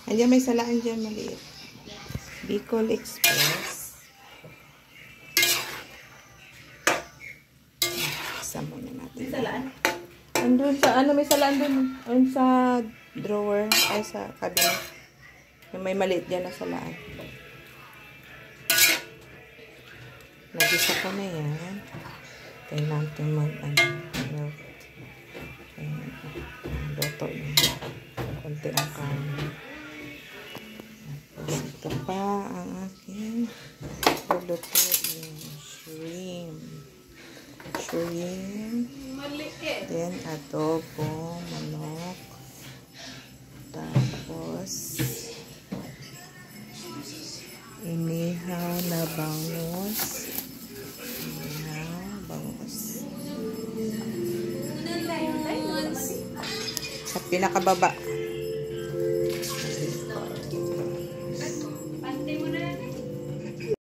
Ayan, may salaan dyan maliit. Bicol Express. Sama na natin. May salaan? Andun sa, ano, may salaan dun. Andun sa drawer. Ay, sa cabinet. Yung may maliit dyan na salaan. Nagisa ko na yan. Tayo natin mag-milk. Luto yun. Konti ang karne. Tapos ito pa ang aking luto yung shrimp. Then adobo, manok. Tapos inihaw na bangus. Sa pinakababa.